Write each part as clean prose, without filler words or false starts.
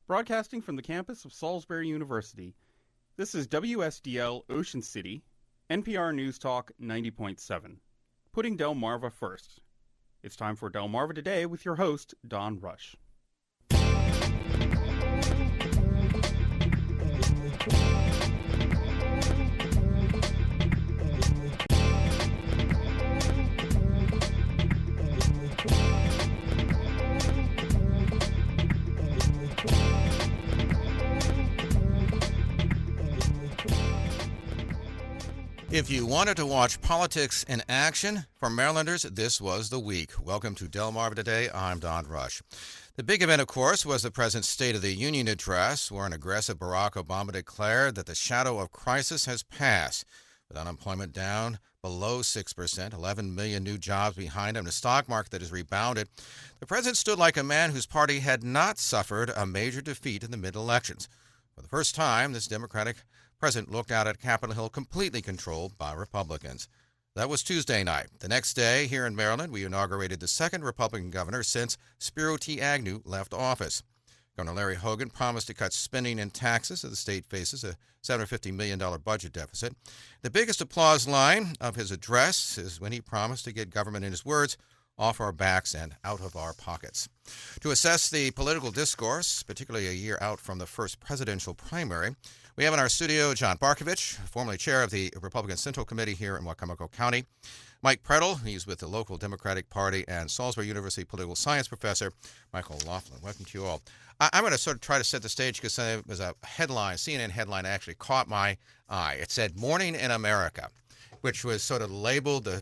Broadcasting from the campus of Salisbury University, this is WSDL Ocean City, NPR News Talk 90.7. Putting Delmarva first. It's time for Delmarva Today with your host, Don Rush. If you wanted to watch politics in action, for Marylanders, this was the week. Welcome to Delmarva Today. I'm Don Rush. The big event, of course, was the President's State of the Union address, where an aggressive Barack Obama declared that the shadow of crisis has passed, with unemployment down below 6%, 11 million new jobs behind him, and a stock market that has rebounded. The President stood like a man whose party had not suffered a major defeat in the mid-elections. For the first time, this Democratic President looked out at Capitol Hill completely controlled by Republicans. That was Tuesday night. The next day, here in Maryland, we inaugurated the second Republican governor since Spiro T. Agnew left office. Governor Larry Hogan promised to cut spending and taxes as the state faces a $750 million budget deficit. The biggest applause line of his address is when he promised to get government, in his words, off our backs and out of our pockets. To assess the political discourse, particularly a year out from the first presidential primary, we have in our studio John Barkovich, formerly chair of the Republican Central Committee here in Wacomico County. Mike Prettle, he's with the local Democratic Party, and Salisbury University political science professor Michael Laughlin. Welcome to you all. I'm going to sort of try to set the stage because there was a headline, CNN headline, actually caught my eye. It said "Morning in America," which was sort of labeled the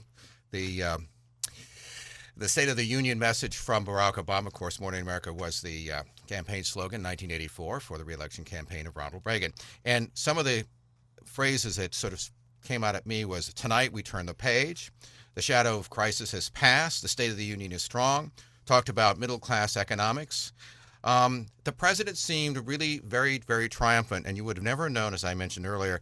State of the Union message from Barack Obama. Of course, Morning in America was the campaign slogan in 1984 for the re-election campaign of Ronald Reagan. And some of the phrases that sort of came out at me was, "Tonight we turn the page," "The shadow of crisis has passed," "The State of the Union is strong," talked about middle-class economics. The president seemed really very, very triumphant, and you would have never known, as I mentioned earlier,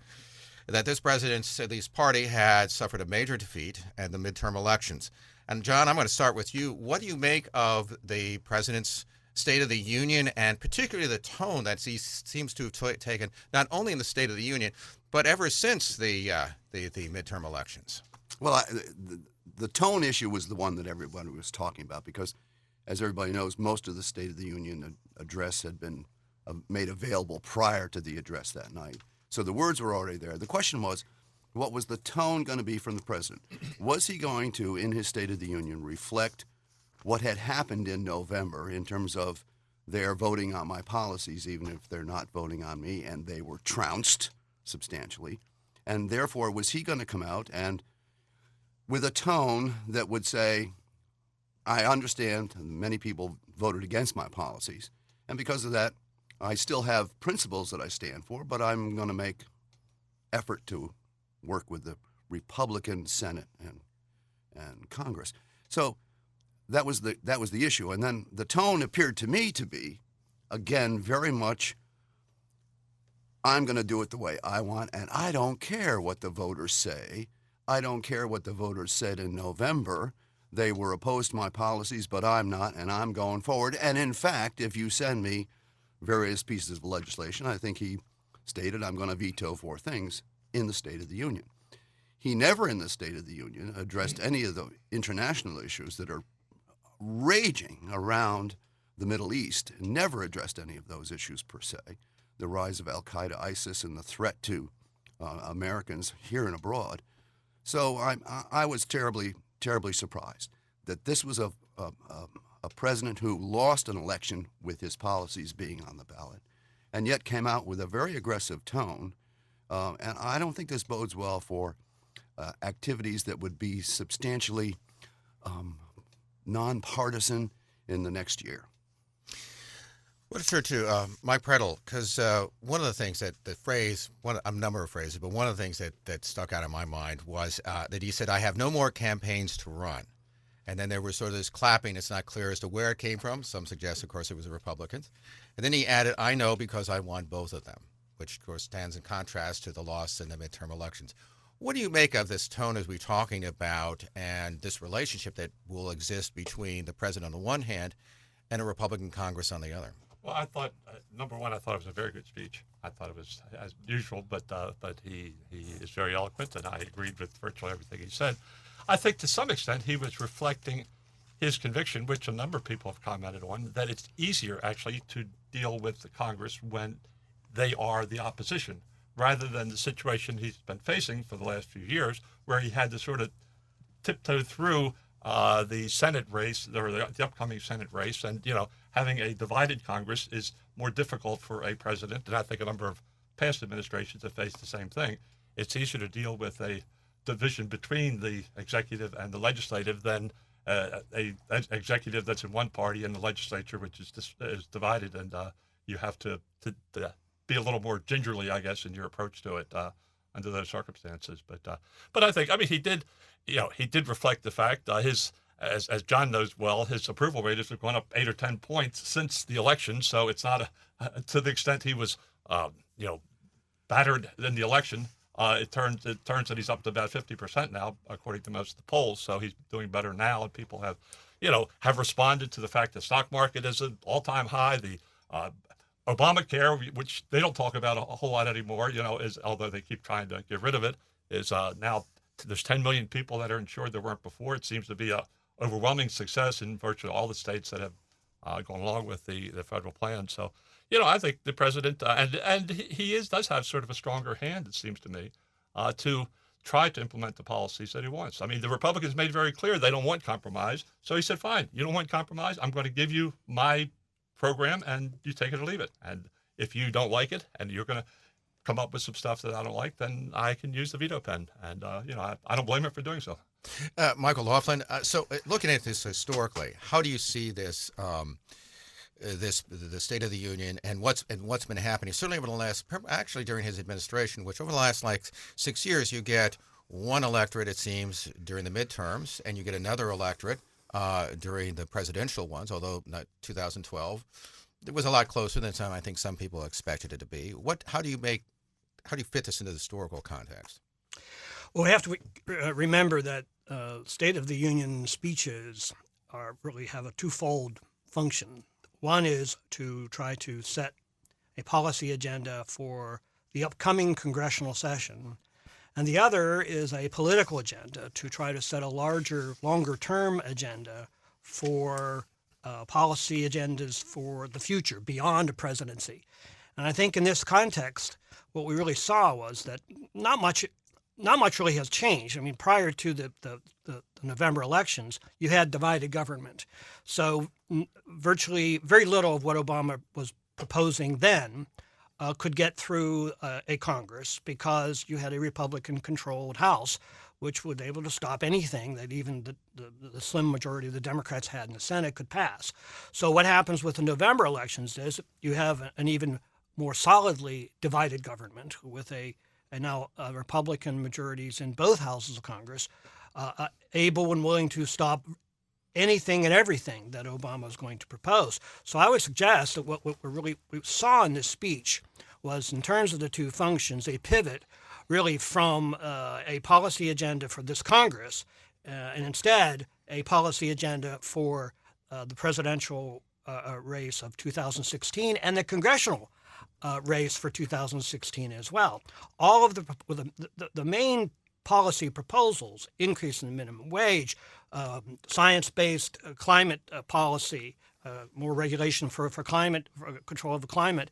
that this president's, at least party, had suffered a major defeat in the midterm elections. And John, I'm going to start with you. What do you make of the president's State of the Union, and particularly the tone that he seems to have taken, not only in the State of the Union, but ever since the midterm elections? Well, the tone issue was the one that everybody was talking about because, as everybody knows, most of the State of the Union address had been made available prior to the address that night. So the words were already there. The question was, what was the tone going to be from the president? Was he going to, in his State of the Union, reflect what had happened in November in terms of their voting on my policies, even if they're not voting on me, and they were trounced substantially? And therefore, was he going to come out and, with a tone that would say, I understand many people voted against my policies, and because of that, I still have principles that I stand for, but I'm going to make effort to work with the Republican Senate and Congress. So that was the issue. And then the tone appeared to me to be, again, very much, I'm going to do it the way I want, and I don't care what the voters say. I don't care what the voters said in November. They were opposed to my policies, but I'm not, and I'm going forward. And in fact, if you send me various pieces of legislation, I think he stated I'm going to veto 4 things in the State of the Union. He never in the State of the Union addressed any of the international issues that are raging around the Middle East, never addressed any of those issues per se, the rise of al-Qaeda, ISIS, and the threat to Americans here and abroad. So I was terribly, terribly surprised that this was a president who lost an election with his policies being on the ballot, and yet came out with a very aggressive tone. And I don't think this bodes well for activities that would be substantially nonpartisan in the next year. Well, sure, to Mike Prettle, because one of the things that the phrase, a number of phrases, but one of the things that stuck out in my mind was that he said, I have no more campaigns to run. And then there was sort of this clapping. It's not clear as to where it came from. Some suggest, of course, it was the Republicans. And then he added, I know because I won both of them, which, of course, stands in contrast to the loss in the midterm elections. What do you make of this tone as we're talking about and this relationship that will exist between the president on the one hand and a Republican Congress on the other? Well, I thought number one, I thought it was a very good speech. I thought it was as usual, but he is very eloquent, and I agreed with virtually everything he said. I think to some extent he was reflecting his conviction, which a number of people have commented on, that it's easier actually to deal with the Congress when they are the opposition, rather than the situation he's been facing for the last few years, where he had to sort of tiptoe through the Senate race, or the upcoming Senate race, and having a divided Congress is more difficult for a president, and I think a number of past administrations have faced the same thing. It's easier to deal with a division between the executive and the legislative than a executive that's in one party and the legislature which is divided, and you have to be a little more gingerly, I guess, in your approach to it under those circumstances. But I think, he did reflect the fact as John knows well, his approval rate has gone up 8 or 10 points since the election. So it's not to the extent he was battered in the election. It turns that he's up to about 50% now, according to most of the polls. So he's doing better now, and people have responded to the fact the stock market is an all-time high. The Obamacare, which they don't talk about a whole lot anymore, is, although they keep trying to get rid of it, is now there's 10 million people that are insured that weren't before. It seems to be a overwhelming success in virtually all the states that have gone along with the federal plan. So, I think the president, and he does have sort of a stronger hand, it seems to me, to try to implement the policies that he wants. The Republicans made very clear they don't want compromise. So he said, fine, you don't want compromise? I'm going to give you my program, and you take it or leave it. And if you don't like it, and you're going to come up with some stuff that I don't like, then I can use the veto pen. And, I don't blame him for doing so. Michael Laughlin, so looking at this historically, how do you see this, the State of the Union and what's been happening? Certainly over the last, actually during his administration, which over the last 6 years, you get one electorate, it seems, during the midterms, and you get another electorate during the presidential ones, although not 2012. It was a lot closer than I think some people expected it to be. How do you fit this into the historical context? Well, we have to remember that State of the Union speeches really have a twofold function. One is to try to set a policy agenda for the upcoming congressional session, and the other is a political agenda to try to set a longer-term agenda for policy agendas for the future beyond a presidency. And I think in this context, what we really saw was that not much really has changed. Prior to the November elections, you had divided government. So virtually very little of what Obama was proposing then could get through a Congress because you had a Republican-controlled House, which would be able to stop anything that even the slim majority of the Democrats had in the Senate could pass. So what happens with the November elections is you have an even more solidly divided government with and now Republican majorities in both houses of Congress, able and willing to stop anything and everything that Obama is going to propose. So I would suggest that what we saw in this speech was, in terms of the two functions, a pivot really from a policy agenda for this Congress and instead a policy agenda for the presidential race of 2016 and the congressional race for 2016 as well. All of the main policy proposals, increase in the minimum wage, science-based climate policy, more regulation for climate, for control of the climate,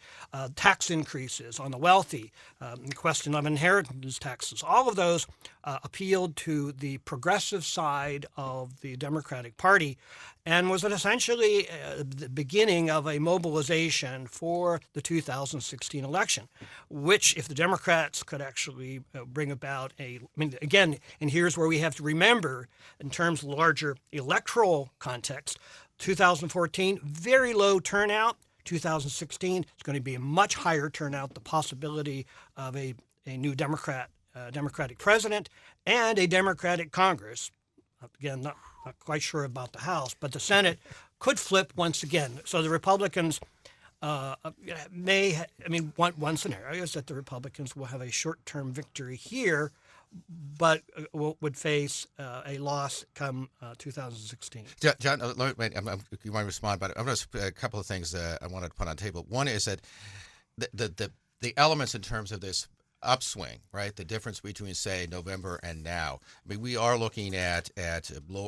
tax increases on the wealthy, the question of inheritance taxes. All of those appealed to the progressive side of the Democratic Party and was essentially the beginning of a mobilization for the 2016 election, which, if the Democrats could actually bring about again, and here's where we have to remember, in terms of larger electoral context, 2014, very low turnout. 2016 is going to be a much higher turnout, the possibility of a new Democratic president and a Democratic Congress. Again, not quite sure about the House, but the Senate could flip once again. So the Republicans one scenario is that the Republicans will have a short-term victory here but would face a loss come 2016. John, wait, you want to respond, but I'm going to a couple of things I wanted to put on the table. One is that the elements in terms of this upswing, right? The difference between, say, November and now. I mean, we are looking at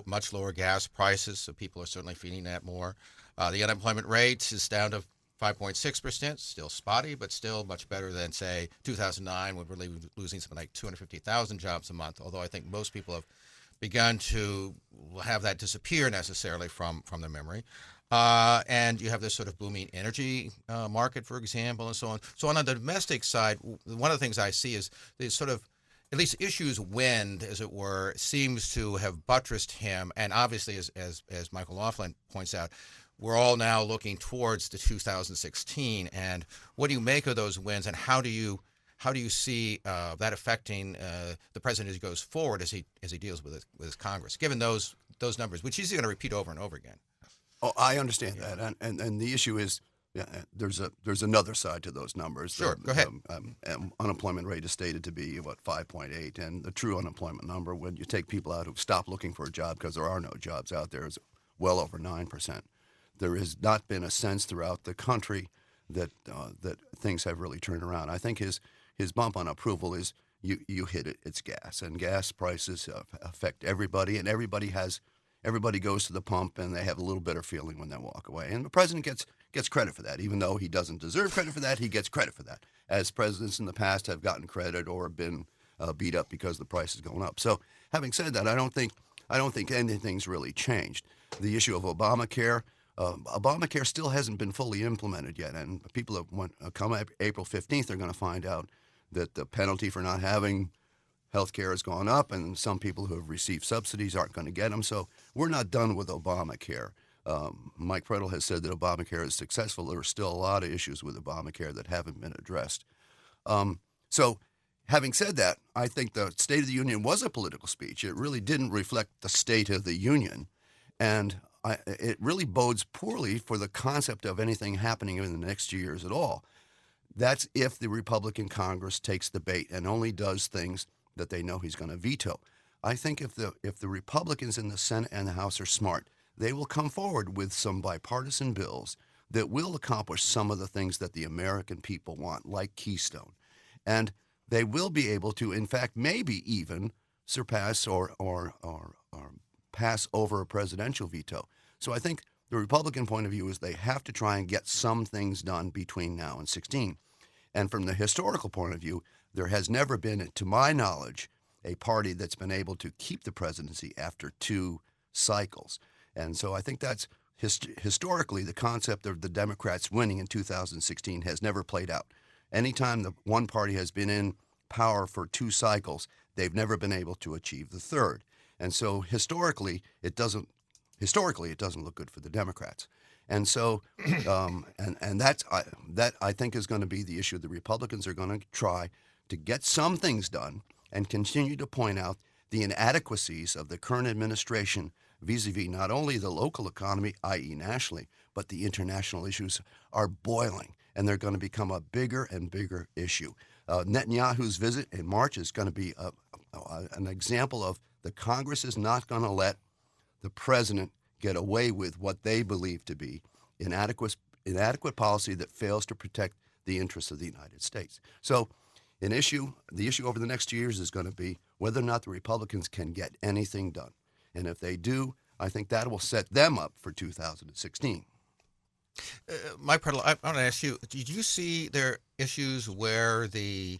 much lower gas prices, so people are certainly feeling that more. The unemployment rate is down to 5.6%, still spotty, but still much better than, say, 2009, when we're losing something like 250,000 jobs a month, although I think most people have begun to have that disappear necessarily from their memory. And you have this sort of booming energy market, for example, and so on. So on the domestic side, one of the things I see is the sort of, at least issues wind, as it were, seems to have buttressed him. And obviously, as Michael Laughlin points out, we're all now looking towards the 2016. And what do you make of those wins, and how do you see that affecting the president as he goes forward, as he deals with his Congress, given those numbers, which he's going to repeat over and over again? Oh, I understand that, and the issue is, there's another side to those numbers. Sure, go ahead. Unemployment rate is stated to be 5.8, and the true unemployment number, when you take people out who stop looking for a job because there are no jobs out there, is well over 9%. There has not been a sense throughout the country that things have really turned around. I think his bump on approval is, you hit it, it's gas, and gas prices affect everybody, and everybody goes to the pump and they have a little bitter feeling when they walk away. And the president gets credit for that. Even though he doesn't deserve credit for that, he gets credit for that, as presidents in the past have gotten credit or been beat up because the price is going up. So having said that, I don't think anything's really changed. The issue of Obamacare still hasn't been fully implemented yet, and people have come April 15th, they're going to find out that the penalty for not having health care has gone up, and some people who have received subsidies aren't going to get them. So we're not done with Obamacare. Mike Prettle has said that Obamacare is successful. There are still a lot of issues with Obamacare that haven't been addressed. So having said that, I think the State of the Union was a political speech. It really didn't reflect the state of the union, and it really bodes poorly for the concept of anything happening in the next 2 years at all. That's if the Republican Congress takes the bait and only does things that they know he's going to veto. I think if the Republicans in the Senate and the House are smart, they will come forward with some bipartisan bills that will accomplish some of the things that the American people want, like Keystone. And they will be able to, in fact, maybe even surpass or pass over a presidential veto. So I think the Republican point of view is they have to try and get some things done between now and 16. And from the historical point of view, there has never been, to my knowledge, a party that's been able to keep the presidency after 2 cycles. And so I think that's historically the concept of the Democrats winning in 2016 has never played out. Anytime the one party has been in power for 2 cycles, they've never been able to achieve the third. And so historically, it doesn't look good for the Democrats. And so, that I think is going to be the issue. The Republicans are going to try to get some things done and continue to point out the inadequacies of the current administration vis-a-vis not only the local economy, i.e. nationally, but the international issues are boiling, and they're going to become a bigger and bigger issue. Netanyahu's visit in March is going to be an example of the Congress is not going to let the president get away with what they believe to be inadequate policy that fails to protect the interests of the United States. So the issue over the next 2 years is going to be whether or not the Republicans can get anything done. And if they do, I think that will set them up for 2016. Mike Prettle, I want to ask you, did you see there issues where the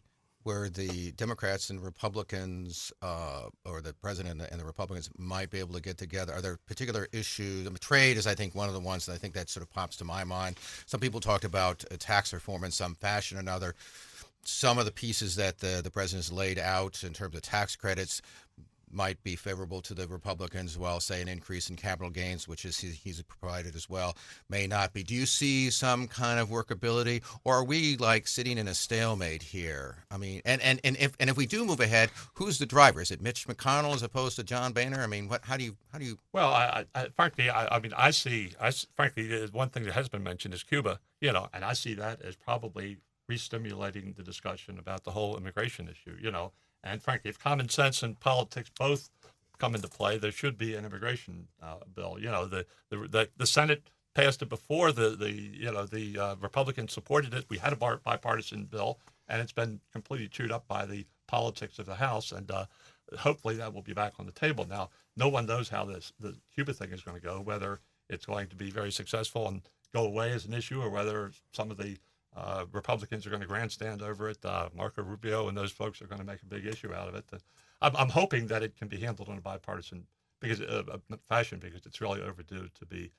Democrats and Republicans, or the president and the Republicans might be able to get together? Are there particular issues? Trade is, I think, one of the ones that I think that sort of pops to my mind. Some people talked about tax reform in some fashion or another. Some of the pieces that the president has laid out in terms of tax credits might be favorable to the Republicans, while, say, an increase in capital gains, which is he's provided as well, may not be. Do you see some kind of workability, or are we like sitting in a stalemate here? I mean, and if we do move ahead, who's the driver? Is it Mitch McConnell as opposed to John Boehner? I mean, how do you? Well, I frankly, one thing that has been mentioned is Cuba, and I see that as probably re-stimulating the discussion about the whole immigration issue, And frankly, if common sense and politics both come into play, there should be an immigration bill. You know, the Senate passed it before the Republicans supported it. We had a bipartisan bill, and it's been completely chewed up by the politics of the House. And hopefully that will be back on the table. Now, no one knows how the Cuba thing is going to go, whether it's going to be very successful and go away as an issue, or whether some of the Republicans are going to grandstand over it. Marco Rubio and those folks are going to make a big issue out of it. I'm hoping that it can be handled in a bipartisan fashion, because it's really overdue to be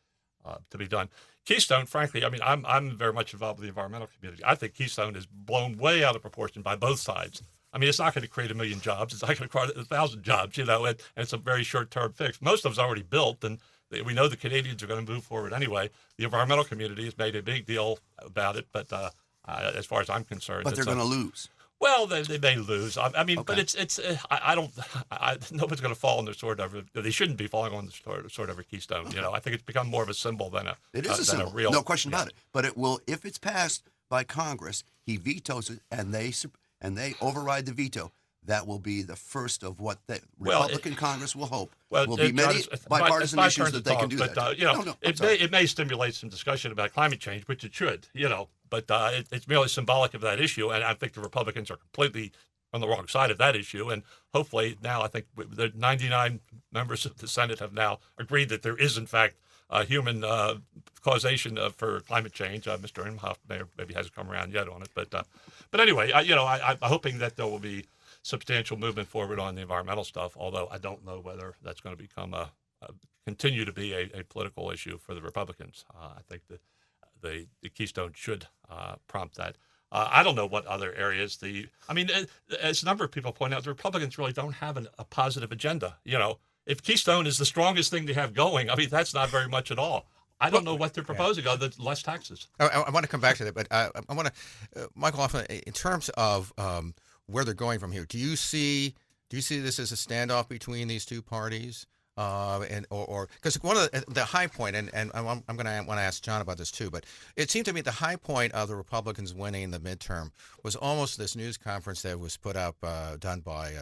done. Keystone, frankly, I mean, I'm very much involved with the environmental community. I think Keystone is blown way out of proportion by both sides. I mean, it's not going to create 1 million jobs. It's not going to create 1,000 jobs, and it's a very short-term fix. Most of it's already built, and we know the Canadians are going to move forward anyway. The environmental community has made a big deal about it, but as far as I'm concerned, but they're going to lose. Well, they may lose. I mean, Okay. but nobody's going to fall on the sword over. They shouldn't be falling on the sword over Keystone. Okay. You know, I think it's become more of a symbol than a. It is a symbol, real, no question about it. But it will, if it's passed by Congress, he vetoes it, and they override the veto. That will be the first of what the Republican Congress will hope will be many bipartisan issues that they can do but, that. It may stimulate some discussion about climate change, which it should. But it's merely symbolic of that issue, and I think the Republicans are completely on the wrong side of that issue. And hopefully now, I think the 99 members of the Senate have now agreed that there is, in fact, human causation for climate change. Mr. Imhoff maybe hasn't come around yet on it, but anyway, I'm hoping that there will be substantial movement forward on the environmental stuff. Although I don't know whether that's going to become continue to be a political issue for the Republicans. I think that the Keystone should prompt that. I don't know what other areas as a number of people point out, the Republicans really don't have a positive agenda. If Keystone is the strongest thing they have going, I mean, that's not very much at all. I don't know what they're proposing other than less taxes. I want to come back to that, but I want to, Michael, in terms of where they're going from here, do you see this as a standoff between these two parties? Or because one of the high point, and I'm going to want to ask John about this too, but it seemed to me the high point of the Republicans winning the midterm was almost this news conference that was put up, done by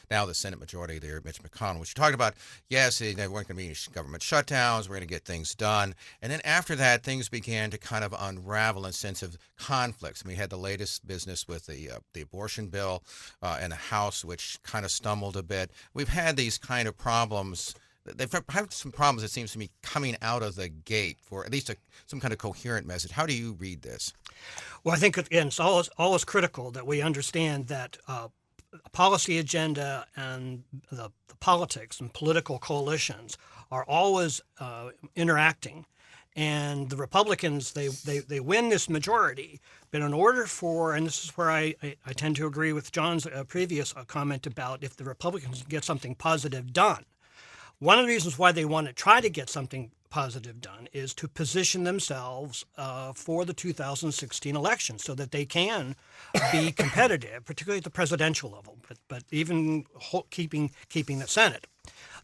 now the Senate Majority Leader Mitch McConnell, which talked about, yes, there weren't going to be any government shutdowns, we're going to get things done, and then after that, things began to kind of unravel in a sense of conflicts. We had the latest business with the abortion bill in the House, which kind of stumbled a bit. We've had these kind of problems. They've had some problems, it seems to me, coming out of the gate for at least some kind of coherent message. How do you read this? Well, I think, again, it's always critical that we understand that a policy agenda and the politics and political coalitions are always interacting. And the Republicans, they win this majority. But in order for, and this is where I tend to agree with John's previous comment about if the Republicans get something positive done, one of the reasons why they want to try to get something positive done is to position themselves for the 2016 election so that they can be competitive, particularly at the presidential level, but even keeping the Senate.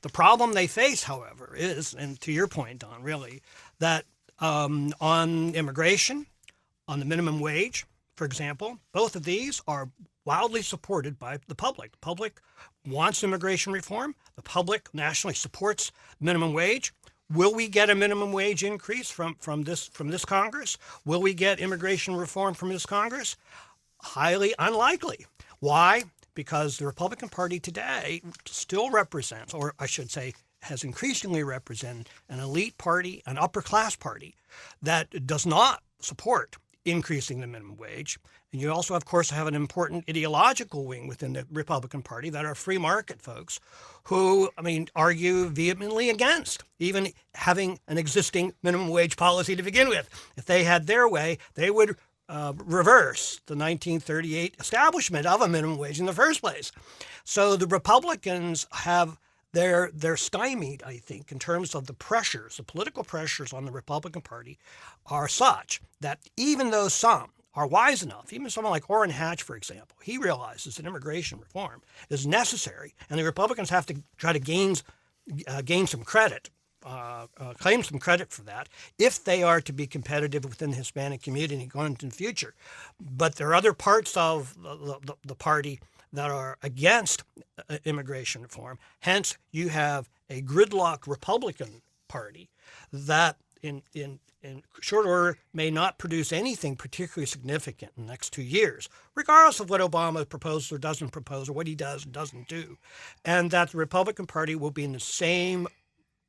The problem they face, however, is, and to your point, Don, really, that on immigration, on the minimum wage, for example, both of these are wildly supported by the public. The public wants immigration reform. The public nationally supports minimum wage. Will we get a minimum wage increase from this Congress? Will we get immigration reform from this Congress? Highly unlikely. Why? Because the Republican Party today still represents, or I should say, has increasingly represented an elite party, an upper class party that does not support increasing the minimum wage. And you also, of course, have an important ideological wing within the Republican Party that are free market folks who, argue vehemently against even having an existing minimum wage policy to begin with. If they had their way, they would reverse the 1938 establishment of a minimum wage in the first place. So the Republicans have they're stymied, I think, in terms of the pressures, the political pressures on the Republican Party are such that even though some are wise enough, even someone like Orrin Hatch, for example, he realizes that immigration reform is necessary, and the Republicans have to try to gain some credit, claim some credit for that, if they are to be competitive within the Hispanic community going into the future. But there are other parts of the party that are against immigration reform. Hence, you have a gridlocked Republican Party that in short order may not produce anything particularly significant in the next 2 years, regardless of what Obama proposes or doesn't propose or what he does and doesn't do. And that the Republican Party will be in the same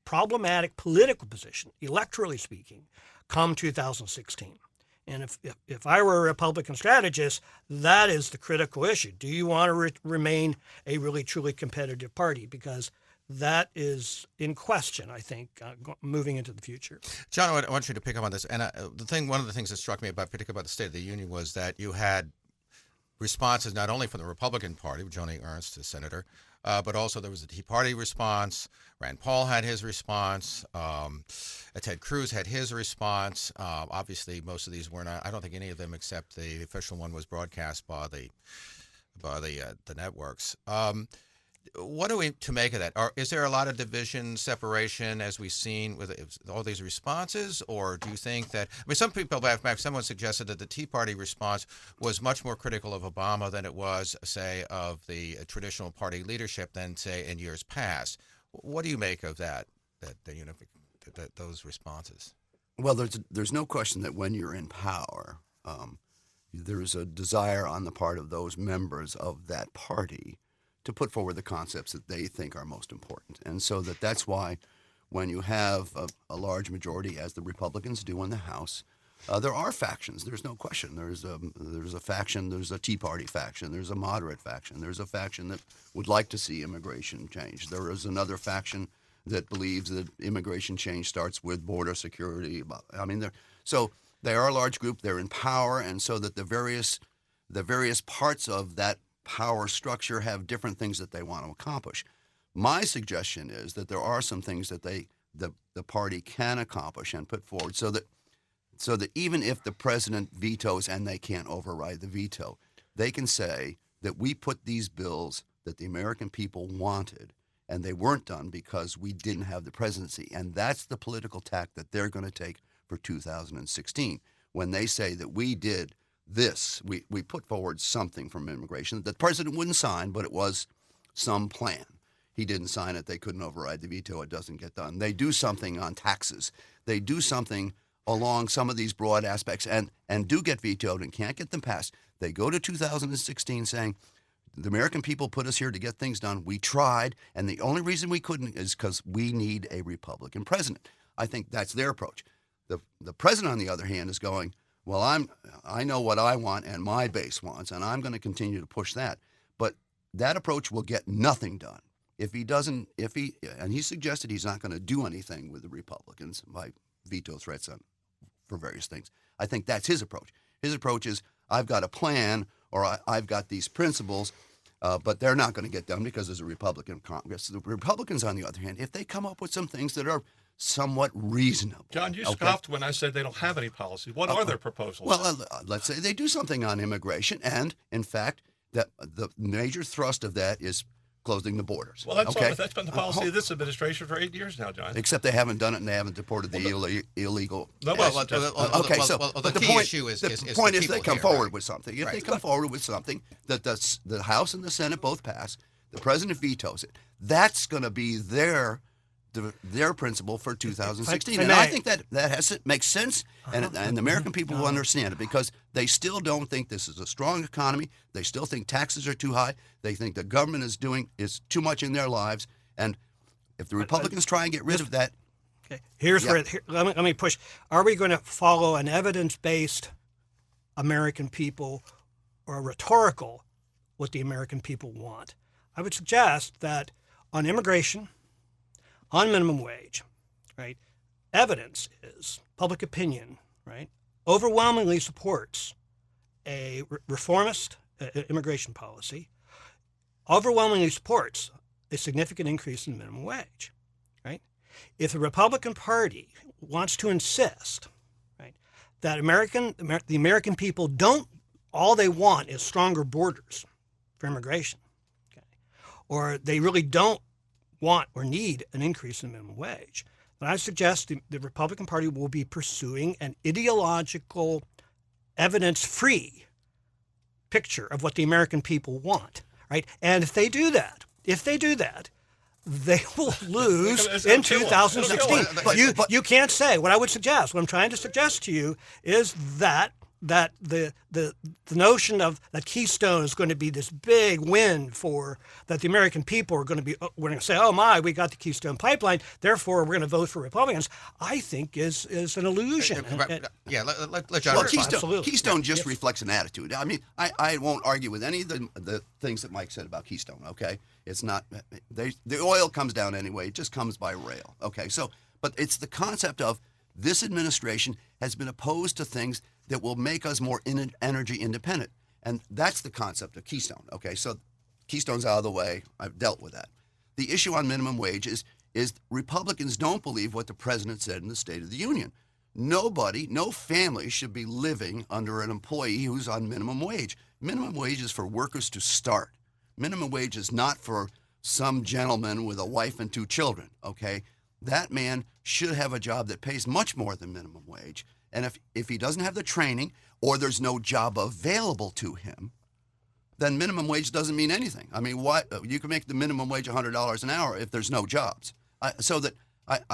problematic political position, electorally speaking, come 2016. And if I were a Republican strategist, that is the critical issue. Do you want to remain a really, truly competitive party? Because that is in question, I think, moving into the future. John, I want you to pick up on this. And one of the things that struck me particularly about the State of the Union, was that you had responses not only from the Republican Party, with Joni Ernst, the senator, but also there was a Tea Party response. Rand Paul had his response. Ted Cruz had his response. Obviously, most of these were not. I don't think any of them, except the official one, was broadcast by the networks. What are we to make of that? Is there a lot of division, separation, as we've seen with all these responses? Or do you think that, some people, someone suggested that the Tea Party response was much more critical of Obama than it was, say, of the traditional party leadership than, say, in years past. What do you make of those responses? Well, there's no question that when you're in power, there's a desire on the part of those members of that party to put forward the concepts that they think are most important. And so that's why when you have a large majority, as the Republicans do in the House, there are factions. There's no question. There's a faction. There's a Tea Party faction. There's a moderate faction. There's a faction that would like to see immigration change. There is another faction that believes that immigration change starts with border security. So they are a large group. They're in power, and so that the various parts of that power structure have different things that they want to accomplish. My suggestion is that there are some things that the party can accomplish and put forward, so that even if the president vetoes and they can't override the veto, they can say that we put these bills that the American people wanted, and they weren't done because we didn't have the presidency. And that's the political tack that they're going to take for 2016, when they say that we did this, we put forward something from immigration that the president wouldn't sign, but it was some plan. He didn't sign it. They couldn't override the veto. It doesn't get done. They do something on taxes. They do something along some of these broad aspects and do get vetoed and can't get them passed. They go to 2016 saying, the American people put us here to get things done. We tried, and the only reason we couldn't is because we need a Republican president. I think that's their approach. The president, on the other hand, is going, well, I know what I want and my base wants, and I'm going to continue to push that. But that approach will get nothing done if he doesn't. And he suggested he's not going to do anything with the Republicans by veto threats for various things. I think that's his approach. His approach is, I've got a plan, or I've got these principles, but they're not going to get done because there's a Republican Congress. The Republicans, on the other hand, if they come up with some things that are somewhat reasonable. John, you scoffed when I said they don't have any policy. What are their proposals? Well, let's say they do something on immigration, and in fact, that the major thrust of that is closing the borders. Well, that's been the policy of this administration for 8 years now, John. Except they haven't done it, and they haven't deported the illegal. The key issue is the point is they come forward with something. If Right. they come forward with something that the House and the Senate both pass, the president vetoes it. That's going to be their principle for 2016, and I think that makes sense, and the American people will understand it, because they still don't think this is a strong economy. They still think taxes are too high. They think the government is too much in their lives, and if the Republicans try and get rid of that, okay, let me push. Are we going to follow an evidence-based American people or a rhetorical what the American people want? I would suggest that on immigration, on minimum wage, right, evidence is, public opinion, right, overwhelmingly supports a reformist immigration policy, overwhelmingly supports a significant increase in minimum wage, right? If the Republican Party wants to insist, right, that the American people all they want is stronger borders for immigration, okay, or they really don't want or need an increase in minimum wage, then I suggest the Republican Party will be pursuing an ideological, evidence-free picture of what the American people want, right? And if they do that, they will lose in 2016. You can't say. What I'm trying to suggest to you is that the notion of that Keystone is going to be this big win for that the American people are going to be, we're going to say, oh my, we got the Keystone Pipeline, therefore we're going to vote for Republicans, I think is an illusion. Let John respond. Keystone just reflects an attitude. I mean, I won't argue with any of the things that Mike said about Keystone, okay? It's not, the oil comes down anyway, it just comes by rail, okay? So, but it's the concept of this administration has been opposed to things that will make us more energy independent. And that's the concept of Keystone, okay? So Keystone's out of the way. I've dealt with that. The issue on minimum wage is Republicans don't believe what the president said in the State of the Union. Nobody, no family should be living under an employee who's on minimum wage. Minimum wage is for workers to start. Minimum wage is not for some gentleman with a wife and 2 children, okay? That man should have a job that pays much more than minimum wage. And if he doesn't have the training or there's no job available to him, then minimum wage doesn't mean anything. I mean, what you can make the minimum wage $100 an hour if there's no jobs. I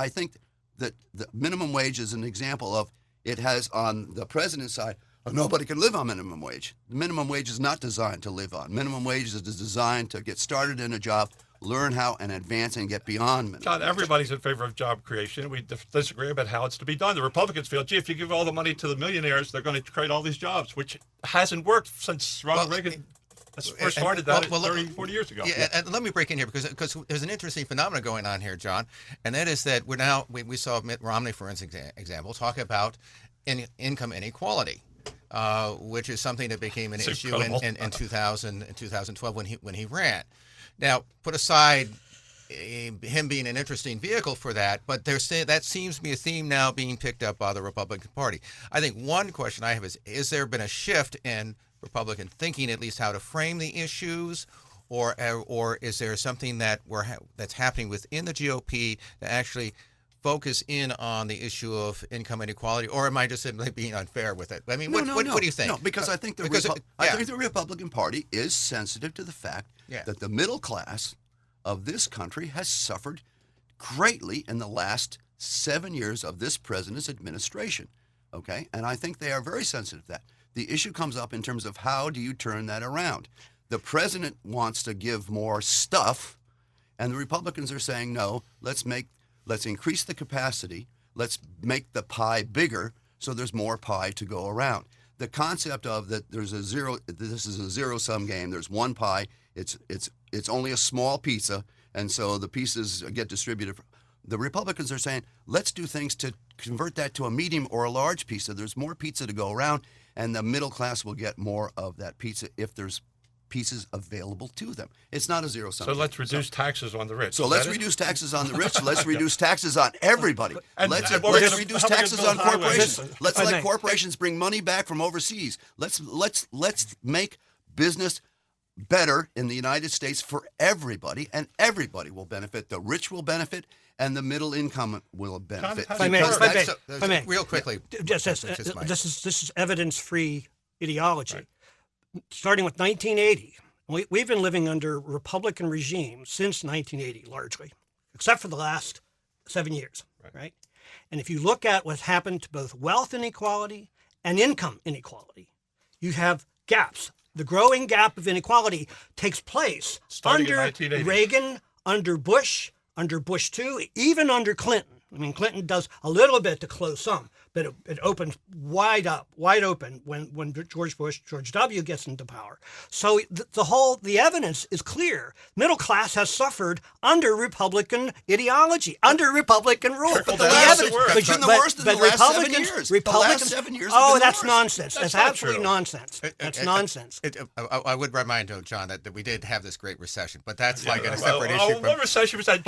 think that the minimum wage is an example of it has on the president's side, nobody can live on minimum wage. The minimum wage is not designed to live on. Minimum wage is designed to get started in a job, learn how and advance and get beyond minimum. John, everybody's in favor of job creation. We disagree about how it's to be done. The Republicans feel, gee, if you give all the money to the millionaires, they're going to create all these jobs, which hasn't worked since Ronald Reagan first started that 30, 40 years ago. Yeah, and let me break in here because there's an interesting phenomenon going on here, John, and that is that we saw Mitt Romney, for example, talk about income inequality. Which is something that became an issue in 2012 when he ran. Now, put aside him being an interesting vehicle for that, but that seems to be a theme now being picked up by the Republican Party. I think one question I have is there been a shift in Republican thinking, at least how to frame the issues, or is there something that's happening within the GOP to actually focus in on the issue of income inequality, or am I just simply being unfair with it? I mean, what do you think? No, because I think the Republican Party is sensitive to the fact that the middle class of this country has suffered greatly in the last 7 years of this president's administration, okay? And I think they are very sensitive to that. The issue comes up in terms of how do you turn that around? The president wants to give more stuff, and the Republicans are saying, no, let's increase the capacity. Let's make the pie bigger so there's more pie to go around. The concept of that this is a zero-sum game. There's one pie. It's only a small pizza, and so the pieces get distributed. The Republicans are saying, let's do things to convert that to a medium or a large pizza. There's more pizza to go around, and the middle class will get more of that pizza if there's pieces available to them. It's not a zero-sum. So let's reduce taxes on the rich. So let's reduce taxes on the rich. Let's reduce taxes on everybody. Let's reduce taxes on corporations. Let's let corporations bring money back from overseas. Let's make business better in the United States for everybody, and everybody will benefit. The rich will benefit, and the middle income will benefit. If I may, real quickly. This is evidence-free ideology. Right. Starting with 1980, we've been living under Republican regimes since 1980, largely, except for the last 7 years, right? And if you look at what's happened to both wealth inequality and income inequality, you have gaps. The growing gap of inequality takes place under Reagan, under Bush, under Bush 2, even under Clinton. I mean, Clinton does a little bit to close some, but it opens wide open when George W. gets into power. So the evidence is clear. Middle class has suffered under Republican ideology, under Republican rule. But the worst in the last 7 years. Republicans, the last 7 years. Oh, that's nonsense. That's absolutely nonsense. That's nonsense. I would remind you, John, that we did have this great recession, but that's like a separate issue. What recession was that?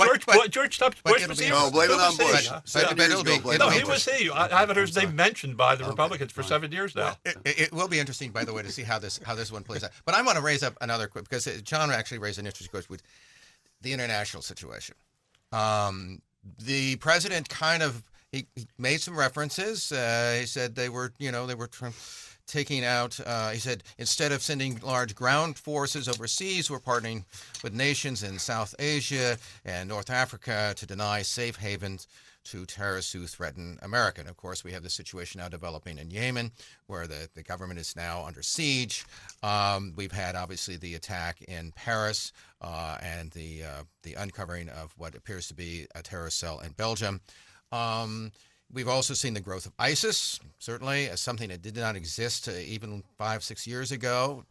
George W. Bush was here. No, blame it on Bush. He was here. I haven't heard his name mentioned by the Republicans for 7 years now. It will be interesting, by the way, to see how this one plays out. But I want to raise up another quick, because John actually raised an interesting question with the international situation. The president he made some references. He said they were taking out, he said, instead of sending large ground forces overseas, we're partnering with nations in South Asia and North Africa to deny safe havens to terrorists who threaten America. And of course, we have the situation now developing in Yemen, where the government is now under siege. We've had, obviously, the attack in Paris and the uncovering of what appears to be a terrorist cell in Belgium. We've also seen the growth of ISIS, certainly, as something that did not exist even 5-6 years ago.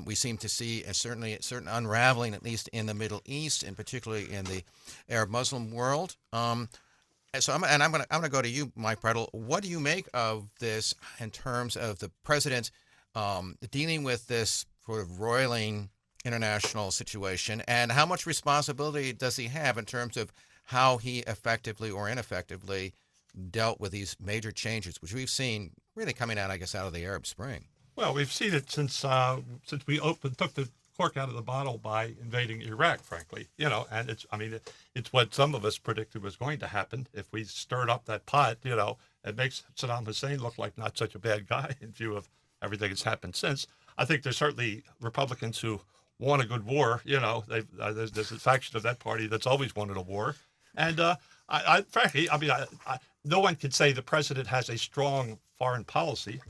We seem to see a certain unraveling, at least in the Middle East, and particularly in the Arab Muslim world. I'm going to go to you, Mike Brettel. What do you make of this in terms of the president dealing with this sort of roiling international situation, and how much responsibility does he have in terms of how he effectively or ineffectively dealt with these major changes, which we've seen really coming out, I guess, out of the Arab Spring? Well, we've seen it since we took the cork out of the bottle by invading Iraq, frankly. And it's what some of us predicted was going to happen. If we stirred up that pot, it makes Saddam Hussein look like not such a bad guy in view of everything that's happened since. I think there's certainly Republicans who want a good war. There's a faction of that party that's always wanted a war. And frankly, no one can say the president has a strong foreign policy,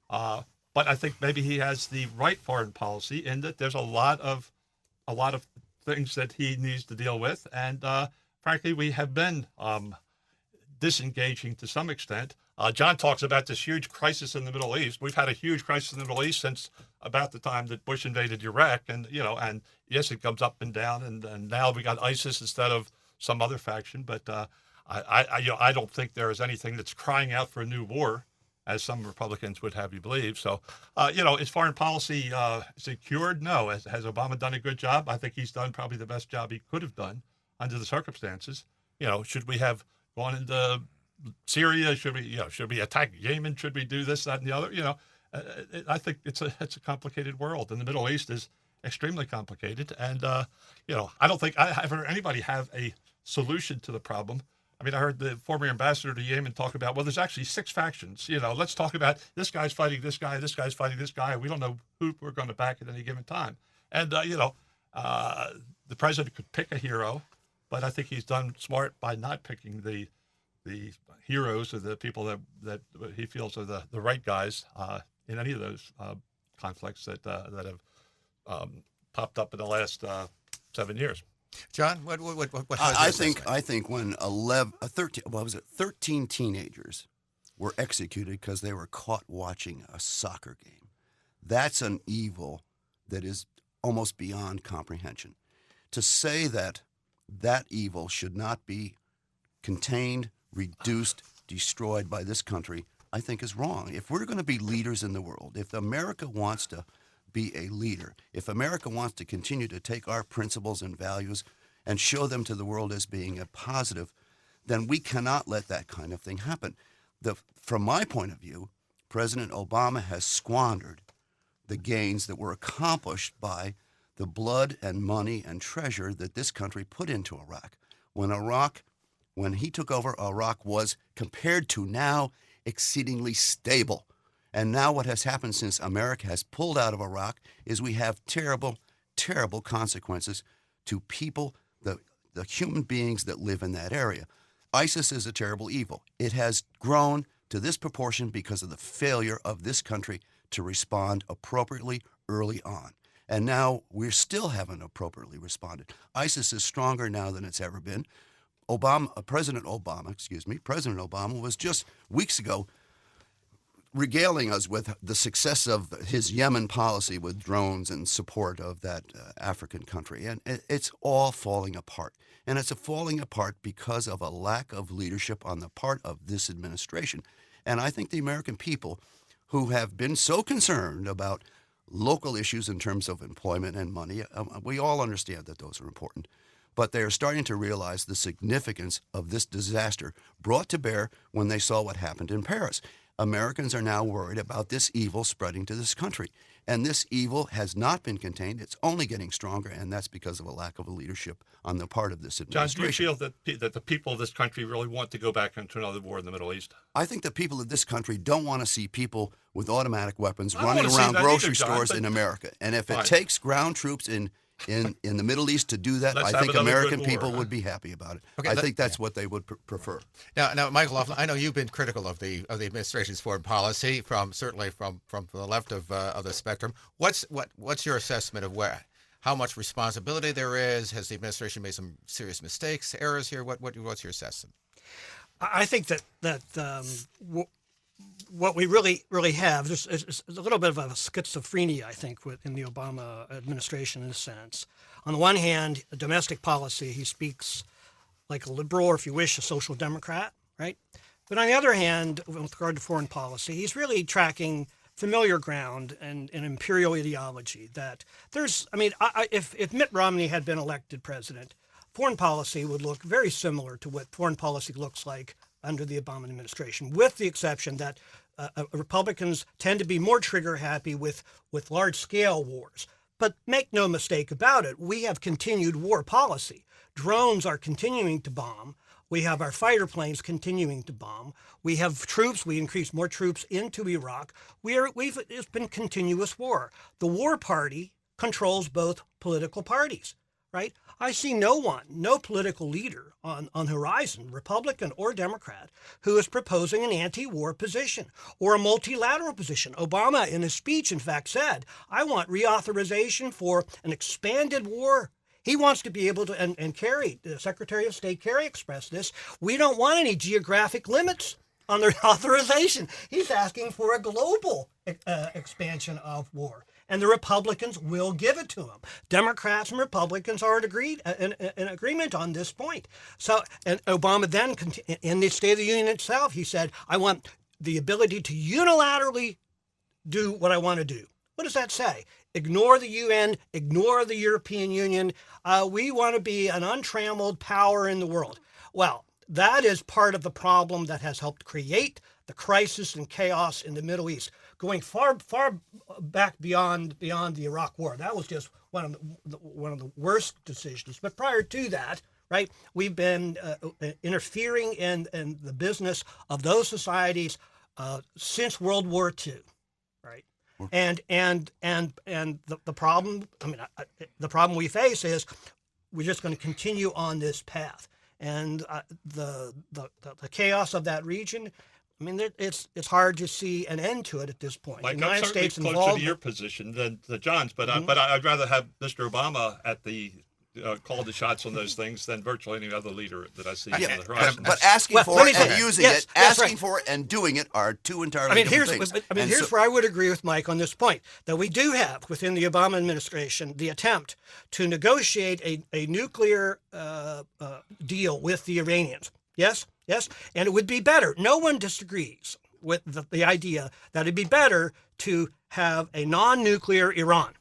but I think maybe he has the right foreign policy in that there's a lot of things that he needs to deal with, and frankly, we have been disengaging to some extent. John talks about this huge crisis in the Middle East. We've had a huge crisis in the Middle East since about the time that Bush invaded Iraq, and yes, it comes up and down, and now we got ISIS instead of some other faction, but I don't think there is anything that's crying out for a new war, as some Republicans would have you believe. So, is foreign policy secured? No. Has Obama done a good job? I think he's done probably the best job he could have done under the circumstances. Should we have gone into Syria? Should we attack Yemen? Should we do this, that, and the other? I think it's a complicated world, and the Middle East is extremely complicated. And I don't think I've heard anybody have a solution to the problem. I heard the former ambassador to Yemen talk about, well, there's actually 6 factions. Let's talk about this guy's fighting this guy, this guy's fighting this guy. We don't know who we're going to back at any given time. And, the president could pick a hero, but I think he's done smart by not picking the heroes or the people that he feels are the right guys in any of those conflicts that have popped up in the last 7 years. John, what I think when 13 teenagers were executed because they were caught watching a soccer game, that's an evil that is almost beyond comprehension. To say that evil should not be contained, reduced, destroyed by this country, I think is wrong. If we're going to be leaders in the world, if America wants to be a leader, if America wants to continue to take our principles and values and show them to the world as being a positive, then we cannot let that kind of thing happen. From my point of view, President Obama has squandered the gains that were accomplished by the blood and money and treasure that this country put into Iraq. When he took over, Iraq was, compared to now, exceedingly stable. And now what has happened since America has pulled out of Iraq is we have terrible, terrible consequences to people, the human beings that live in that area. ISIS is a terrible evil. It has grown to this proportion because of the failure of this country to respond appropriately early on. And now we still haven't appropriately responded. ISIS is stronger now than it's ever been. President Obama was just weeks ago regaling us with the success of his Yemen policy with drones and support of that African country. And it's all falling apart. And it's falling apart because of a lack of leadership on the part of this administration. And I think the American people, who have been so concerned about local issues in terms of employment and money, we all understand that those are important. But they are starting to realize the significance of this disaster brought to bear when they saw what happened in Paris. Americans are now worried about this evil spreading to this country. And this evil has not been contained. It's only getting stronger, and that's because of a lack of a leadership on the part of this John, administration. do you feel that the people of this country really want to go back into another war in the Middle East? I think the people of this country don't want to see people with automatic weapons I don't running wanna see around that grocery either, John, stores but- in America. And if Fine. it takes ground troops in the Middle East to do that, Let's I have think another American good war, people huh? would be happy about it. Okay, I think that's what they would prefer. Now, Michael Laughlin, I know you've been critical of the administration's foreign policy certainly from the left of the spectrum. What's your assessment of how much responsibility there is? Has the administration made some serious mistakes, errors here? What's your assessment? I think that what we really have is a little bit of a schizophrenia, I think, within the Obama administration in a sense. On the one hand, domestic policy, he speaks like a liberal, or if you wish, a social democrat, right? But on the other hand, with regard to foreign policy, he's really tracking familiar ground and an imperial ideology that there's, if Mitt Romney had been elected president, foreign policy would look very similar to what foreign policy looks like under the Obama administration, with the exception that Republicans tend to be more trigger happy with large-scale wars. But make no mistake about it, we have continued war policy. Drones are continuing to bomb. We have our fighter planes continuing to bomb. We have troops. We increased more troops into Iraq. It's been continuous war. The war party controls both political parties, right? I see no political leader on horizon, Republican or Democrat, who is proposing an anti-war position or a multilateral position. Obama, in his speech, in fact, said, I want reauthorization for an expanded war. He wants to be able to, and Kerry, the Secretary of State Kerry expressed this, we don't want any geographic limits on their authorization. He's asking for a global expansion of war. And the Republicans will give it to him. Democrats and Republicans are in agreement on this point. So, and Obama then, in the State of the Union itself, he said, I want the ability to unilaterally do what I want to do. What does that say? Ignore the UN, ignore the European Union. We want to be an untrammeled power in the world. Well, that is part of the problem that has helped create the crisis and chaos in the Middle East, going far back beyond the Iraq War. That was just one of the worst decisions. But prior to that, right, we've been interfering in the business of those societies since World War II, right? And the problem, the problem we face is we're just going to continue on this path, and the chaos of that region. It's hard to see an end to it at this point. Mike, the United I'm certainly States closer involved. to your position than John's, but I'd rather have Mr. Obama at the call the shots on those things than virtually any other leader that I see on the horizon. But asking Well, for let me it say- and using yes, it, that's asking right. for it and doing it are two entirely different things. Here's where I would agree with Mike on this point, that we do have within the Obama administration the attempt to negotiate a nuclear deal with the Iranians. Yes, and it would be better. No one disagrees with the idea that it'd be better to have a non-nuclear Iran.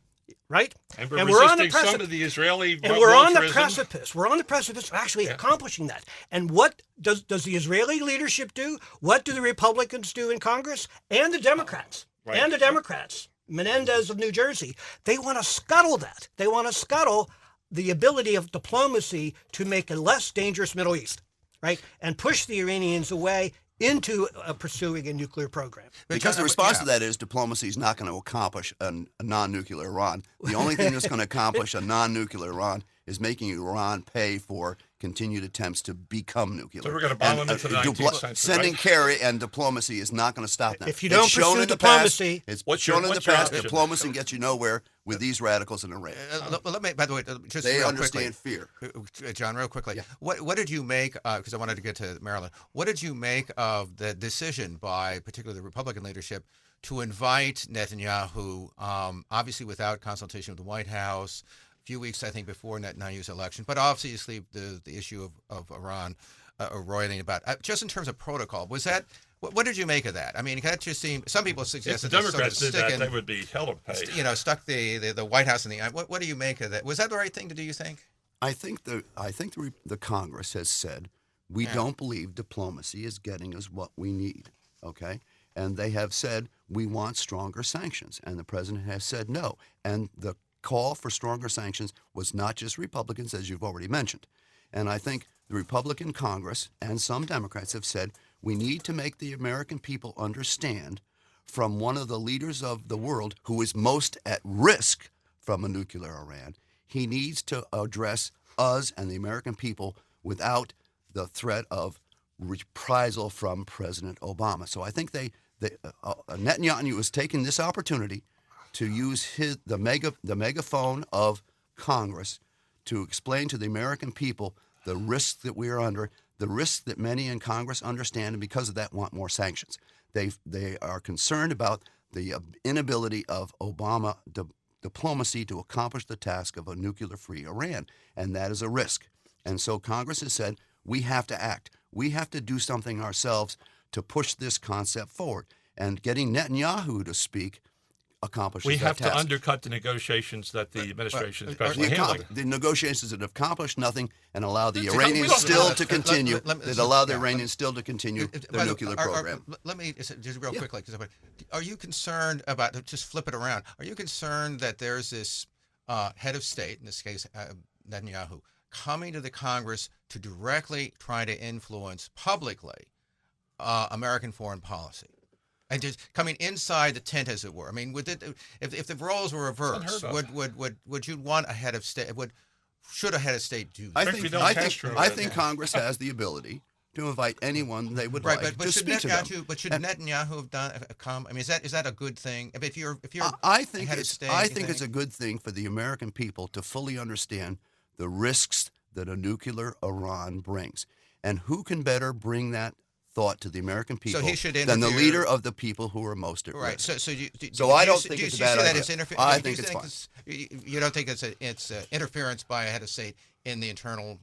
Right? And we're on the resisting some of the Israeli and we're on the militarism. precipice. We're on the precipice of actually accomplishing that. And what does the Israeli leadership do? What do the Republicans do in Congress? And the Democrats. Right. And the Democrats. Menendez of New Jersey. They want to scuttle that. They want to scuttle the ability of diplomacy to make a less dangerous Middle East, right? And push the Iranians away into pursuing a nuclear program. Because the response to that is diplomacy is not going to accomplish a non-nuclear Iran. The only thing that's going to accomplish a non-nuclear Iran is making Iran pay for continued attempts to become nuclear. So we're going to bomb them into the 19th century, Sending right? carry and diplomacy is not going to stop that. If you don't It's shown pursue in the diplomacy- past, What's it's shown in the your past, option? diplomacy gets you nowhere with these radicals in Iran. Let me, by the way, just They real understand quickly, fear. John, real quickly. What did you make? Because I wanted to get to Maryland. What did you make of the decision by particularly the Republican leadership to invite Netanyahu, obviously without consultation with the White House, a few weeks I think before Netanyahu's election, but obviously the issue of Iran roiling about just in terms of protocol was that. What did you make of that? I mean, that just seemed. Some people If suggested the Democrats did that, they would be hell of a pay. stuck the White House in the eye. What do you make of that? Was that the right thing to do? You think? I think the Congress has said we don't believe diplomacy is getting us what we need. Okay, and they have said, we want stronger sanctions. And the president has said no. And the call for stronger sanctions was not just Republicans, as you've already mentioned. And I think the Republican Congress and some Democrats have said, we need to make the American people understand from one of the leaders of the world who is most at risk from a nuclear Iran, he needs to address us and the American people without the threat of reprisal from President Obama. So I think Netanyahu is taking this opportunity to use the megaphone of Congress to explain to the American people the risks that we are under, the risks that many in Congress understand, and because of that want more sanctions. They are concerned about the inability of Obama diplomacy to accomplish the task of a nuclear-free Iran, and that is a risk. And so Congress has said, we have to act. We have to do something ourselves to push this concept forward. And getting Netanyahu to speak accomplishes we that have task. to undercut the negotiations that the administration is presently handling. The negotiations that have accomplished nothing and allow the Let- Iranians let- still let- to continue, let- that allow the Iranians still to continue By their the- nuclear are- program. let me just real quickly, 'cause are you concerned about, just flip it around, are you concerned that there's this head of state, in this case Netanyahu, coming to the Congress to directly try to influence publicly American foreign policy? And just coming inside the tent, as it were. I mean, if the roles were reversed, would you want a head of state? Should a head of state do that? I think Congress has the ability to invite anyone they would like but to should speak to them. should Netanyahu have come? I mean, is that a good thing? I mean, if you're I think head of it's state, I think it's a good thing for the American people to fully understand the risks that a nuclear Iran brings, and who can better bring that thought to the American people he should than the interfere. leader of the people who are most at right. risk. So I do you don't see- think do it's a you bad see that idea. as I do think you it's fine. You don't think it's interference by a head of state in the internal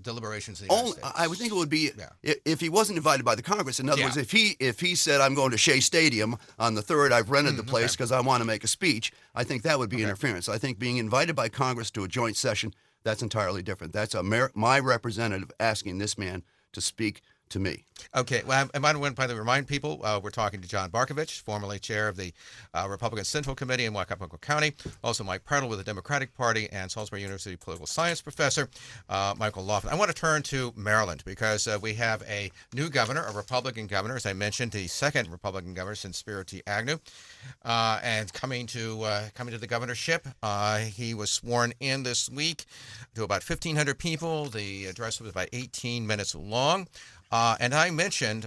deliberations of the United States? I would think it would be Yeah. if he wasn't invited by the Congress. In other Yeah. words, if he said, "I'm going to Shea Stadium on the 3rd, I've rented the place because I want to make a speech," I think that would be interference. I think being invited by Congress to a joint session, that's entirely different. That's my representative asking this man to speak to me. Okay. Well, I might want to remind people we're talking to John Barkovich, formerly chair of the Republican Central Committee in Wycomico County, also Mike Pretel with the Democratic Party, and Salisbury University political science professor Michael Laughlin. I want to turn to Maryland because we have a new governor, a Republican governor, as I mentioned, the second Republican governor since Spiro T. Agnew, and coming to the governorship. He was sworn in this week to about 1,500 people. The address was about 18 minutes long. And I mentioned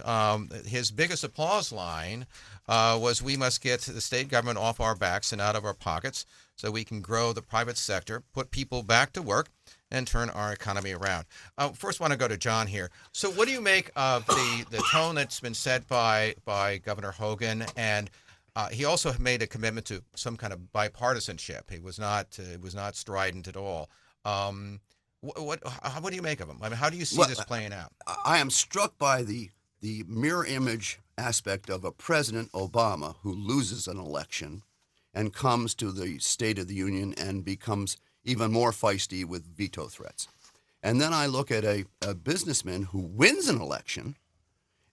his biggest applause line was, we must get the state government off our backs and out of our pockets so we can grow the private sector, put people back to work, and turn our economy around. First, I want to go to John here. So what do you make of the tone that's been set by Governor Hogan? And he also made a commitment to some kind of bipartisanship. He was not strident at all. What do you make of him? I mean, how do you see this playing out? I am struck by the mirror image aspect of a President Obama who loses an election and comes to the State of the Union and becomes even more feisty with veto threats. And then I look at a businessman who wins an election,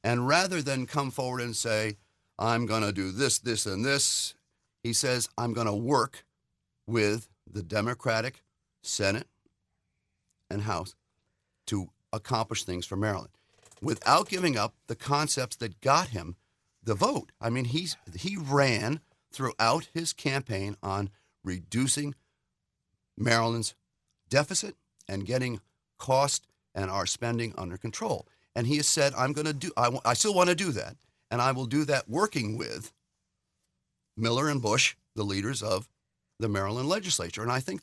and rather than come forward and say, I'm going to do this, this, and this, he says, I'm going to work with the Democratic Senate and House to accomplish things for Maryland without giving up the concepts that got him the vote. I mean, he ran throughout his campaign on reducing Maryland's deficit and getting cost and our spending under control. And he has said, I still want to do that, and I will do that working with Miller and Bush, the leaders of the Maryland legislature. And I think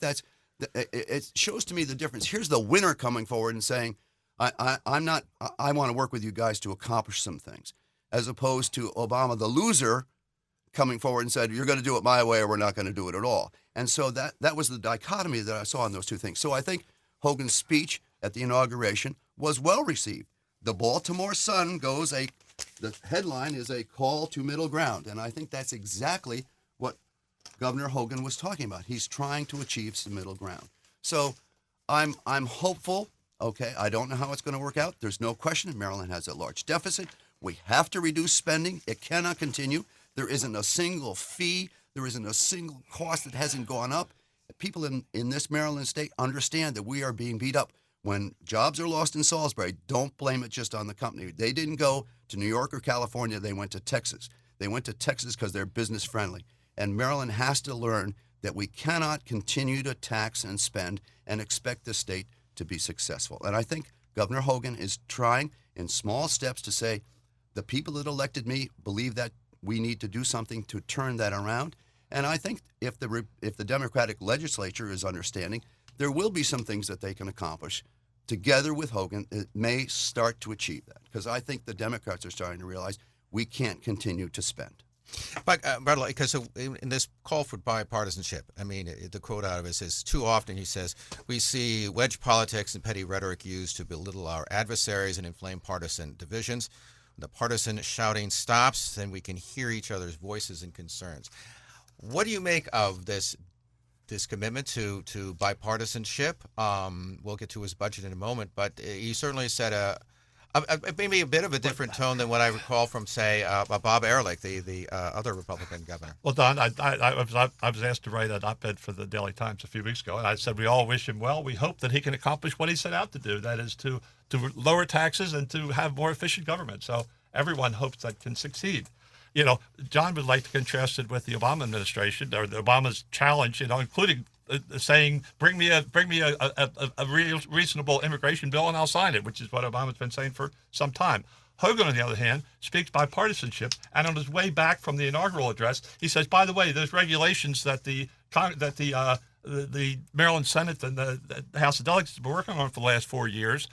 it shows to me the difference. Here's the winner coming forward and saying, I want to work with you guys to accomplish some things, as opposed to Obama, the loser, coming forward and said, you're going to do it my way or we're not going to do it at all. And so that was the dichotomy that I saw in those two things. So I think Hogan's speech at the inauguration was well received. The Baltimore Sun the headline is a call to middle ground. And I think that's exactly what Governor Hogan was talking about. He's trying to achieve some middle ground. So I'm hopeful. Okay, I don't know how it's going to work out. There's no question Maryland has a large deficit. We have to reduce spending. It cannot continue. There isn't a single fee. There isn't a single cost that hasn't gone up. People in this Maryland state understand that we are being beat up. When jobs are lost in Salisbury, don't blame it just on the company. They didn't go to New York or California. They went to Texas. They went to Texas because they're business friendly. And Maryland has to learn that we cannot continue to tax and spend and expect the state to be successful. And I think Governor Hogan is trying in small steps to say, the people that elected me believe that we need to do something to turn that around. And I think if the Democratic legislature is understanding, there will be some things that they can accomplish together with Hogan that may start to achieve that. Because I think the Democrats are starting to realize we can't continue to spend. But, because in this call for bipartisanship, I mean, the quote out of it says, too often, he says, we see wedge politics and petty rhetoric used to belittle our adversaries and inflame partisan divisions. When the partisan shouting stops, then we can hear each other's voices and concerns. What do you make of this commitment to bipartisanship? We'll get to his budget in a moment, but he certainly said maybe a bit of a different tone than what I recall from, say, Bob Ehrlich, the other Republican governor. Well, Don, I was asked to write an op-ed for the Daily Times a few weeks ago, and I said we all wish him well. We hope that he can accomplish what he set out to do, that is to lower taxes and to have more efficient government. So everyone hopes that can succeed. You know, John would like to contrast it with the Obama administration or the Obama's challenge, including saying, bring me a reasonable immigration bill and I'll sign it, which is what Obama's been saying for some time. Hogan, on the other hand, speaks bipartisanship, and on his way back from the inaugural address, he says, by the way, those regulations that the Maryland Senate and the House of Delegates have been working on for the last 4 years,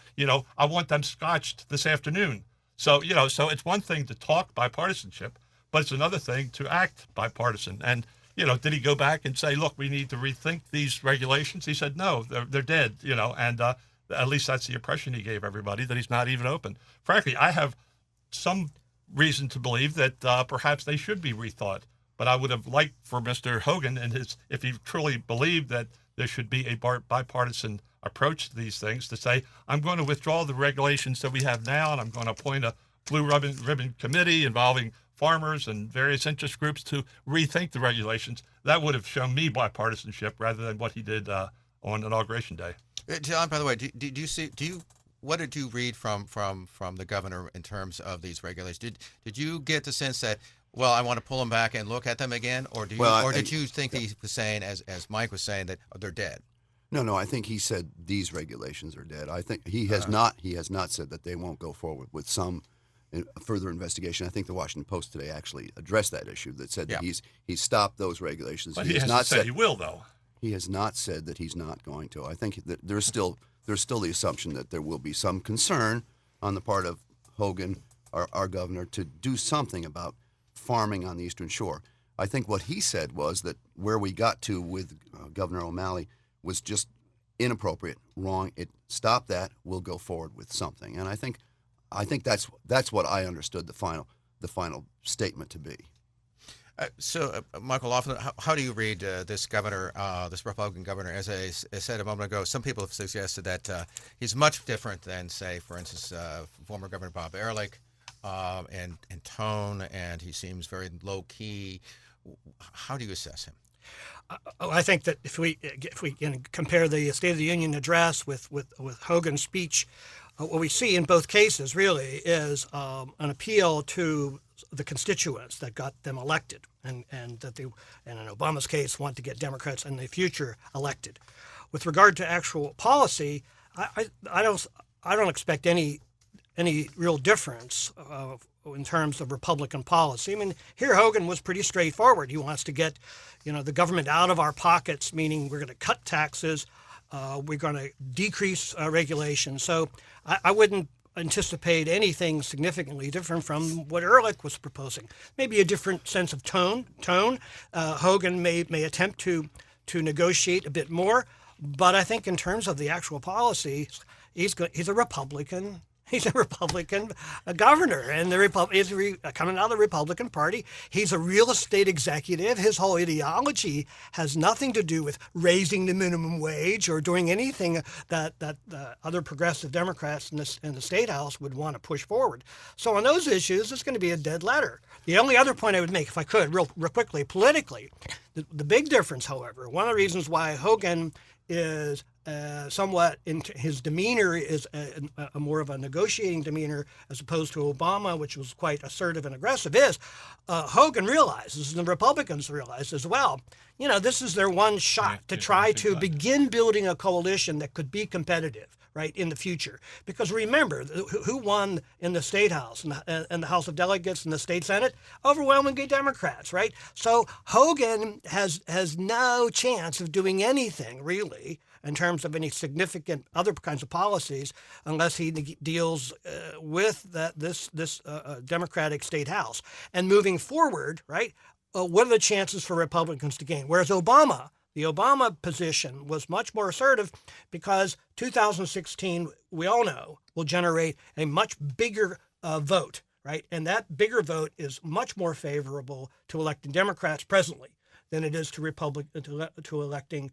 I want them scotched this afternoon. So, so it's one thing to talk bipartisanship, but it's another thing to act bipartisan. And, did he go back and say, look, we need to rethink these regulations? He said, no, they're dead, and at least that's the impression he gave everybody, that he's not even open. Frankly, I have some reason to believe that perhaps they should be rethought. But I would have liked for Mr. Hogan if he truly believed that there should be a bipartisan approach to these things, to say, I'm going to withdraw the regulations that we have now, and I'm going to appoint a blue ribbon committee involving farmers and various interest groups to rethink the regulations. That would have shown me bipartisanship rather than what he did on Inauguration Day. John, by the way, what did you read from the governor in terms of these regulations? Did you get the sense that, well, I want to pull them back and look at them again, or did you think he was saying, as Mike was saying, that they're dead? No, I think he said these regulations are dead. I think he has not said that they won't go forward with some further investigation. I think the Washington Post today actually addressed that issue, that said that he's stopped those regulations. But he has not said he will, though. He has not said that he's not going to. I think that there's still the assumption that there will be some concern on the part of Hogan, our governor, to do something about farming on the Eastern Shore. I think what he said was that where we got to with Governor O'Malley was just inappropriate, wrong. Stop that. We'll go forward with something. And I think that's what I understood the final statement to be. So, Michael Laughlin, how do you read this governor, this Republican governor? As I said a moment ago, some people have suggested that he's much different than, say, for instance, former Governor Bob Ehrlich, in tone, and he seems very low key. How do you assess him? I think that if we can compare the State of the Union address with Hogan's speech, what we see in both cases really is an appeal to the constituents that got them elected, and that they, and in Obama's case, want to get Democrats in the future elected. With regard to actual policy, I don't expect any real difference in terms of Republican policy. I mean, here Hogan was pretty straightforward. He wants to get, the government out of our pockets, meaning we're going to cut taxes, we're going to decrease regulations. So I wouldn't anticipate anything significantly different from what Ehrlich was proposing. Maybe a different sense of tone. Hogan may attempt to negotiate a bit more, but I think in terms of the actual policy, he's a Republican. He's a Republican governor, and he's coming out of the Republican Party. He's a real estate executive. His whole ideology has nothing to do with raising the minimum wage or doing anything that other progressive Democrats in the State House would want to push forward. So on those issues, it's going to be a dead letter. The only other point I would make, if I could, real quickly, politically, the big difference, however, one of the reasons why Hogan is somewhat in his demeanor is a more of a negotiating demeanor as opposed to Obama, which was quite assertive and aggressive, is Hogan realizes, and the Republicans realize as well, this is their one shot to try to begin building a coalition that could be competitive, right, in the future. Because remember, who won in the State House and the House of Delegates and the State Senate? Overwhelmingly Democrats, right? So Hogan has no chance of doing anything, really, in terms of any significant other kinds of policies unless he deals with this Democratic State House. And moving forward, right, what are the chances for Republicans to gain? Whereas the Obama position was much more assertive because 2016, we all know, will generate a much bigger vote, right? And that bigger vote is much more favorable to electing Democrats presently than it is to electing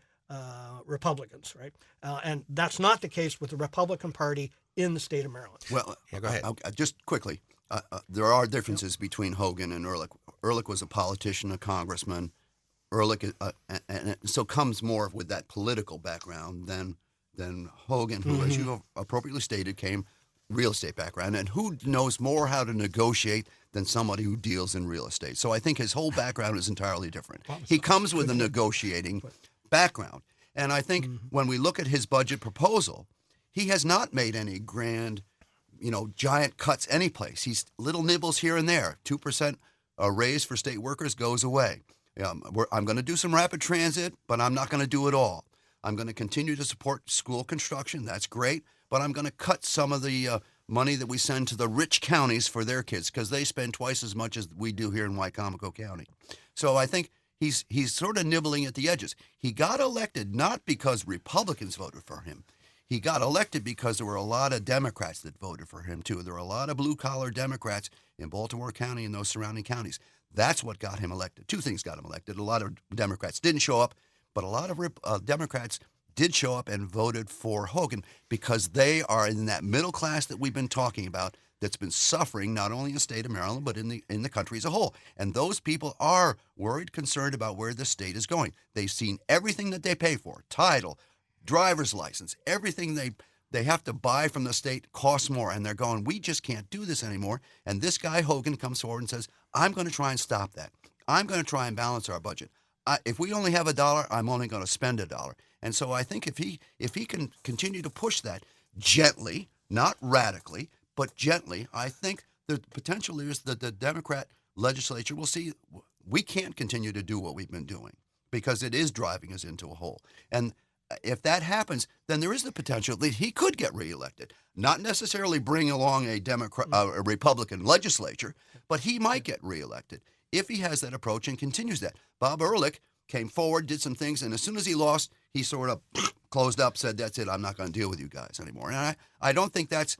Republicans, right? And that's not the case with the Republican Party in the state of Maryland. Well, Yeah, go ahead. Just quickly, there are differences between Hogan and Ehrlich. Ehrlich was a politician, a congressman. Ehrlich, and so comes more with that political background than Hogan, who, as you appropriately stated, came real estate background, and who knows more how to negotiate than somebody who deals in real estate. So I think his whole background is entirely different. He comes with a negotiating background, and I think when we look at his budget proposal, he has not made any grand, giant cuts anyplace. He's little nibbles here and there. 2% raise for state workers goes away. I'm going to do some rapid transit, but I'm not going to do it all. I'm going to continue to support school construction. That's great. But I'm going to cut some of the money that we send to the rich counties for their kids because they spend twice as much as we do here in Wycomico County. So I think he's sort of nibbling at the edges. He got elected not because Republicans voted for him. He got elected because there were a lot of Democrats that voted for him, too. There were a lot of blue-collar Democrats in Baltimore County and those surrounding counties. That's what got him elected. Two things got him elected. A lot of Democrats didn't show up, but a lot of Democrats did show up and voted for Hogan because they are in that middle class that we've been talking about that's been suffering not only in the state of Maryland but in the country as a whole. And those people are worried, concerned about where the state is going. They've seen everything that they pay for, title, driver's license, everything they have to buy from the state costs more, and they're going, we just can't do this anymore. And this guy Hogan comes forward and says, I'm going to try and stop that. I'm going to try and balance our budget. If we only have $1, I'm only going to spend $1. And so I think if he can continue to push that gently, not radically, but gently, I think the potential is that the Democrat legislature will see we can't continue to do what we've been doing because it is driving us into a hole. And if that happens, then there is the potential that he could get reelected. Not necessarily bring along a Republican legislature, but he might get reelected if he has that approach and continues that. Bob Ehrlich came forward, did some things, and as soon as he lost, he sort of closed up, said, that's it, I'm not going to deal with you guys anymore. And I don't think that's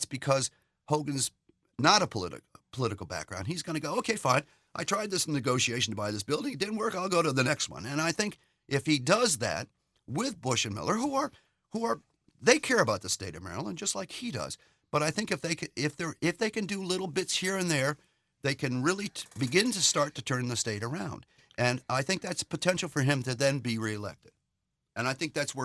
because Hogan's not a political background. He's going to go, okay, fine, I tried this negotiation to buy this building. It didn't work. I'll go to the next one. And I think if he does that, with Bush and Miller, who are they care about the state of Maryland just like he does. But I think if they can do little bits here and there, they can really begin to start to turn the state around. And I think that's potential for him to then be reelected. And I think that's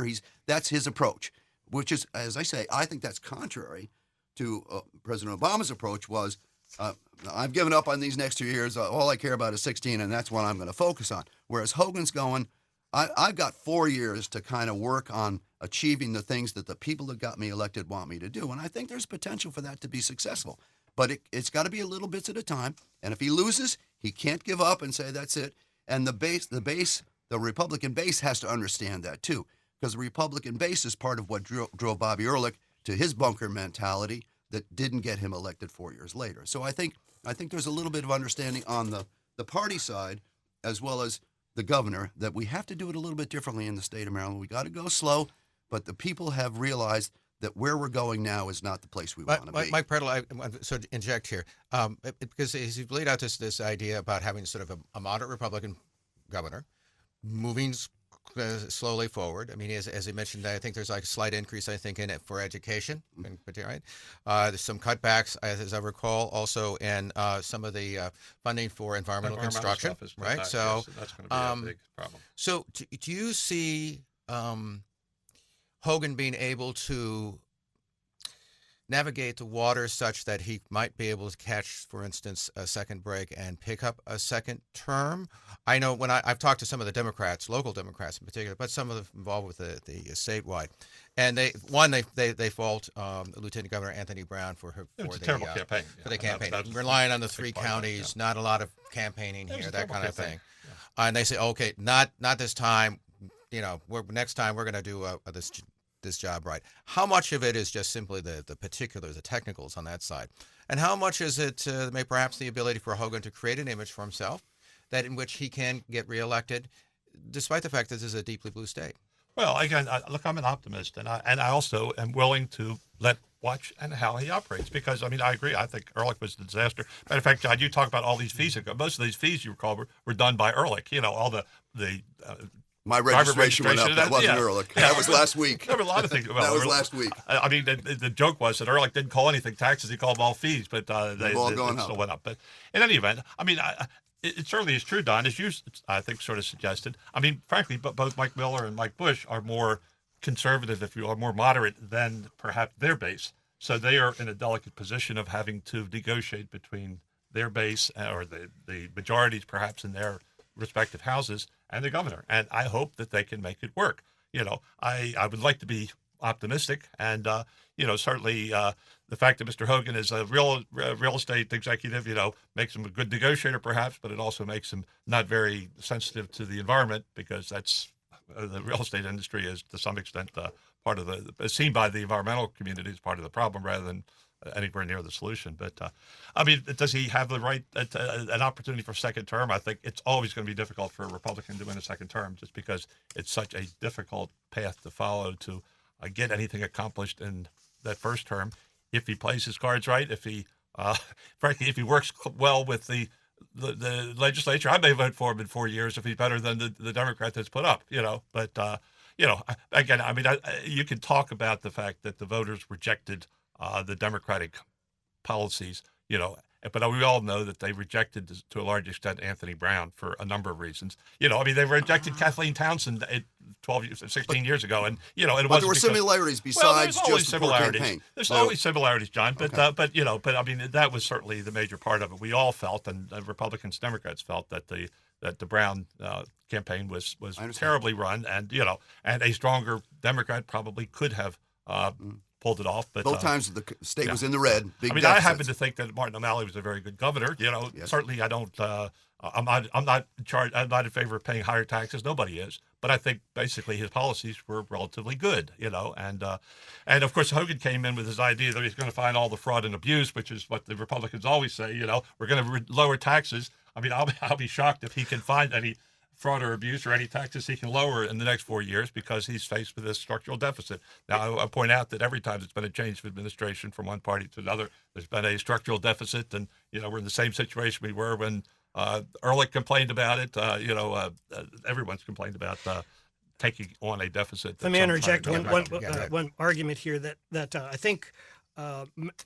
that's his approach, which is, as I say, I think that's contrary to President Obama's approach was, I've given up on these next 2 years. All I care about is 16, and that's what I'm going to focus on. Whereas Hogan's going, I've got 4 years to kind of work on achieving the things that the people that got me elected want me to do. And I think there's potential for that to be successful. But it's got to be a little bits at a time. And if he loses, he can't give up and say that's it. And the Republican base has to understand that too. Because the Republican base is part of what drove Bobby Ehrlich to his bunker mentality that didn't get him elected 4 years later. So I think there's a little bit of understanding on the party side as well as the governor that we have to do it a little bit differently in the state of Maryland. We got to go slow, but the people have realized that where we're going now is not the place we want to be. Mike Predel, I want to interject here, because he's laid out this idea about having sort of a moderate Republican governor moving slowly forward. I mean, as he mentioned, I think there's like a slight increase, I think, in it for education, right? There's some cutbacks, as I recall, also in some of the funding for environmental construction, right? Back, so yes, that's going to be a big problem. So do you see Hogan being able to navigate the waters such that he might be able to catch, for instance, a second break and pick up a second term? I know when I've talked to some of the Democrats, local Democrats in particular, but some of them involved with the statewide, and they fault Lieutenant Governor Anthony Brown for a terrible campaign. For the campaign, relying on the three counties, not a lot of campaigning here, that kind of thing. And they say, okay, not this time. You know, next time we're going to do this job right. How much of it is just simply the particulars, the technicals on that side, and how much is it perhaps the ability for Hogan to create an image for himself that in which he can get reelected, despite the fact that this is a deeply blue state? Well, again, look, I'm an optimist, and I also am willing to watch and how he operates, because I mean, I agree. I think Ehrlich was a disaster. Matter of fact, John, you talk about all these fees. Most of these fees you recall were done by Ehrlich. You know, all the my registration went up. That wasn't Ehrlich. Yeah, that was last week. There were a lot of things. Well, that was last week. I mean, the joke was that Ehrlich didn't call anything taxes; he called them all fees. But they still went up. But in any event, I mean, it certainly is true, Don, as you I think sort of suggested. I mean, frankly, both Mike Miller and Mike Bush are more conservative, if you are, more moderate than perhaps their base. So they are in a delicate position of having to negotiate between their base or the majorities, perhaps in their respective houses, and the governor. And I hope that they can make it work. You know, I would like to be optimistic, and certainly the fact that Mr. Hogan is a real estate executive, makes him a good negotiator, perhaps, but it also makes him not very sensitive to the environment, because that's the real estate industry is to some extent part of seen by the environmental community as part of the problem rather than anywhere near the solution. But I mean, does he have the right an opportunity for a second term? I think it's always going to be difficult for a Republican to win a second term, just because it's such a difficult path to follow to get anything accomplished in that first term. If he plays his cards right, if he frankly, if he works well with the legislature, I may vote for him in 4 years if he's better than the Democrat that's put up. But again, I mean, you can talk about the fact that the voters rejected the Democratic policies, but we all know that they rejected, to a large extent, Anthony Brown for a number of reasons. I mean, they rejected Kathleen Townsend 16 years ago, and but there were similarities besides just the campaign. There's always similarities, John. But I mean, that was certainly the major part of it. We all felt, and Republicans, Democrats felt that the Brown campaign was terribly run, and and a stronger Democrat probably could have pulled it off. But both times the state was in the red. Big I deficits. happen to think that Martin O'Malley was a very good governor. Yes. Certainly I don't. I'm not in charge. I'm not in favor of paying higher taxes. Nobody is. But I think basically his policies were relatively good. And of course Hogan came in with his idea that he's going to find all the fraud and abuse, which is what the Republicans always say. We're going to lower taxes. I mean, I'll be shocked if he can find any fraud or abuse or any taxes he can lower in the next 4 years, because he's faced with this structural deficit. Now, I point out that every time there's been a change of administration from one party to another, there's been a structural deficit, and we're in the same situation we were when Ehrlich complained about it. Everyone's complained about taking on a deficit. Let me interject one argument here that I think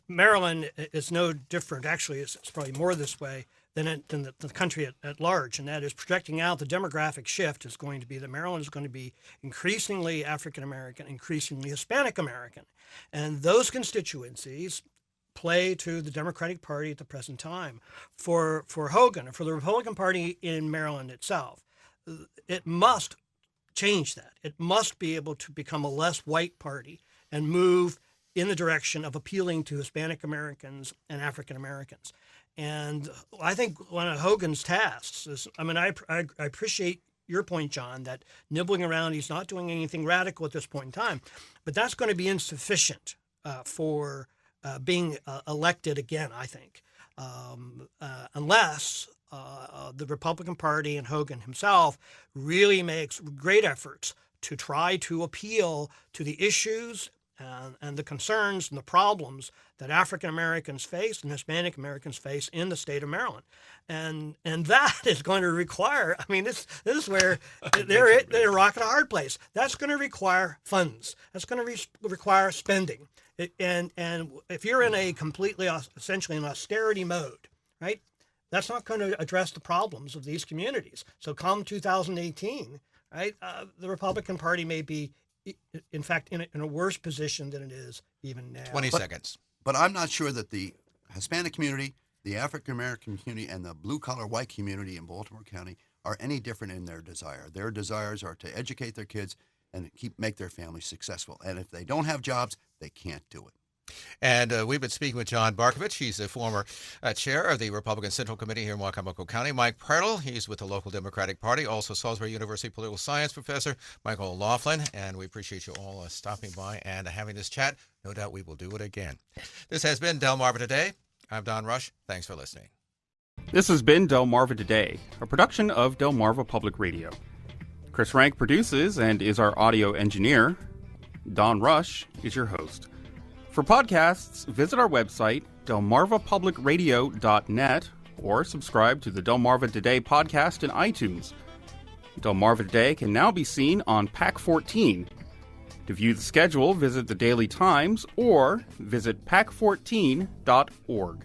Maryland is no different. Actually, it's probably more this way than the country at large, and that is projecting out the demographic shift is going to be that Maryland is going to be increasingly African American, increasingly Hispanic American, and those constituencies play to the Democratic Party at the present time. For Hogan, or for the Republican Party in Maryland itself, it must change that. It must be able to become a less white party and move in the direction of appealing to Hispanic Americans and African Americans. And I think one of Hogan's tasks is, I mean, I appreciate your point, John, that nibbling around, he's not doing anything radical at this point in time, but that's going to be insufficient for being elected again, I think, unless the Republican Party and Hogan himself really makes great efforts to try to appeal to the issues and the concerns and the problems that African Americans face and Hispanic Americans face in the state of Maryland. And that is going to require, I mean, this is where they're a rock and a hard place. That's going to require funds. That's going to require spending. And if you're in a completely, essentially an austerity mode, right, that's not going to address the problems of these communities. So come 2018, right, the Republican Party may be, in fact, in a worse position than it is even now. 20 seconds. But I'm not sure that the Hispanic community, the African American community, and the blue-collar white community in Baltimore County are any different in their desire. Their desires are to educate their kids and make their families successful. And if they don't have jobs, they can't do it. And we've been speaking with John Barkovich. He's the former chair of the Republican Central Committee here in Wicomico County. Mike Prattle, he's with the local Democratic Party, also Salisbury University political science professor, Michael Laughlin. And we appreciate you all stopping by and having this chat. No doubt we will do it again. This has been Delmarva Today. I'm Don Rush. Thanks for listening. This has been Delmarva Today, a production of Delmarva Public Radio. Chris Rank produces and is our audio engineer. Don Rush is your host. For podcasts, visit our website, delmarvapublicradio.net, or subscribe to the Delmarva Today podcast in iTunes. Delmarva Today can now be seen on PAC 14. To view the schedule, visit the Daily Times or visit pac14.org.